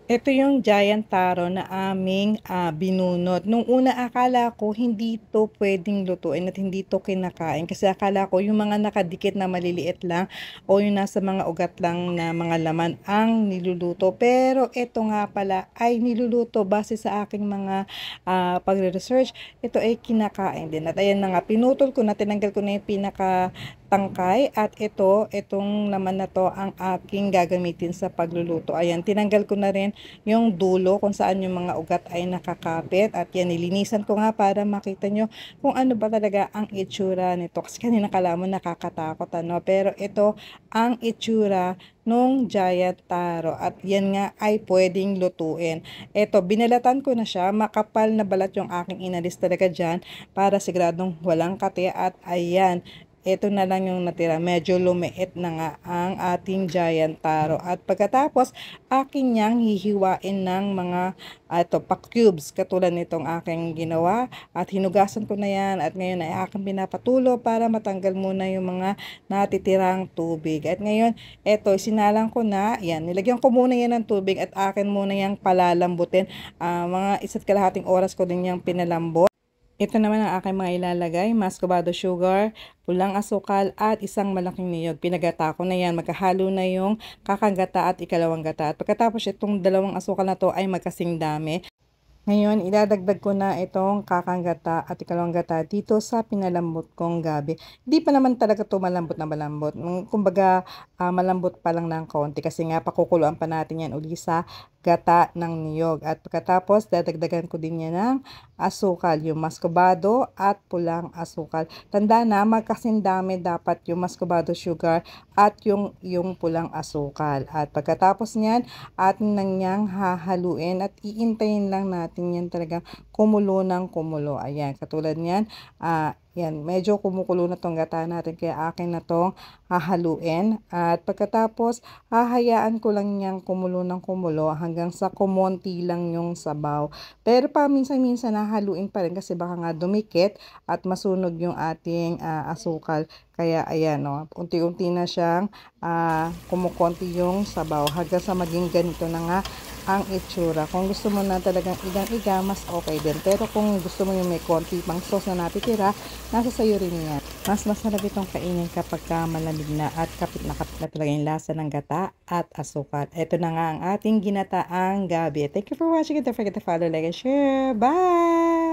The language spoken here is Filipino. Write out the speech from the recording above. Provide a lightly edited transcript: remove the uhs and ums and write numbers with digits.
Ito yung giant taro na aming, binunot. Nung una akala ko hindi 'to puwedeng lutuin at hindi 'to kinakain kasi akala ko yung mga nakadikit na maliliit lang o yung nasa mga ugat lang na mga laman ang niluluto. Pero ito nga pala ay niluluto base sa aking mga, pagre-research, ito ay kinakain din at ayan na nga pinutol ko na, tinanggal ko na yung pinakatangkay at itong laman na 'to ang aking gagamitin sa pagluluto. Ayan, tinanggal ko na rin yung dulo kung saan yung mga ugat ay nakakapit at yan nilinisan ko nga para makita nyo kung ano ba talaga ang itsura nito kasi kanina kala mo nakakatakot ano, pero ito ang itsura nung giant taro at yan nga ay pwedeng lutuin. Ito, binalatan ko na siya, makapal na balat yung aking inalis talaga dyan para siguradong walang kati at ayan, ito na lang yung natira. Medyo lumiit na nga ang ating giant taro. At pagkatapos, akin niyang hihiwain ng mga pa-cubes. Katulad nitong aking ginawa. At hinugasan ko na yan. At ngayon ay aking pinapatulo para matanggal muna yung mga natitirang tubig. At ngayon, eto, sinalang ko na. Yan, nilagyan ko muna yan ng tubig at akin muna yung palalambutin. Mga 1.5 oras ko din yung pinalambot. Ito naman ang aking mga ilalagay, muscovado sugar, pulang asukal at isang malaking niyog. Pinagata ko na yan, magkahalo na yung kakagata at ikalawang gata. At pagkatapos itong dalawang asukal na to ay magkasing dami. Ngayon, idadagdag ko na itong kakang gata at ikalawang gata dito sa pinalambot kong gabi. Hindi pa naman talaga to malambot na malambot. Kumbaga, malambot pa lang ng konti kasi nga pakukuluan pa natin yan uli sa gata ng niyog. At pagkatapos, dadagdagan ko din yan ng asukal, yung muscovado at pulang asukal. Tanda na, magkasindami dapat yung muscovado sugar at yung pulang asukal. At pagkatapos niyan, atin lang niyang hahaluin at iintayin lang natin yan talagang kumulo ng kumulo. Ayan, katulad niyan, yan, medyo kumukulo na tong gata natin kaya akin na tong hahaluin. At pagkatapos, hahayaan ko lang niyang kumulo ng kumulo hanggang sa kumonti lang yung sabaw. Pero pa minsan-minsan hahaluin pa rin kasi baka nga dumikit at masunog yung ating asukal. Kaya ayan, no, unti-unti na siyang kumukonti yung sabaw hanggang sa maging ganito na nga ang itsura. Kung gusto mo na talagang igang-iga, mas okay din. Pero kung gusto mo yung may konti pang sauce na natitira, nasa sayo rin yan. Mas masarap itong kainin kapag malamig na at kapit na talaga yung lasa ng gata at asukal. Ito na nga ang ating ginataang gabi. Thank you for watching. Don't forget to follow, like, and share. Bye!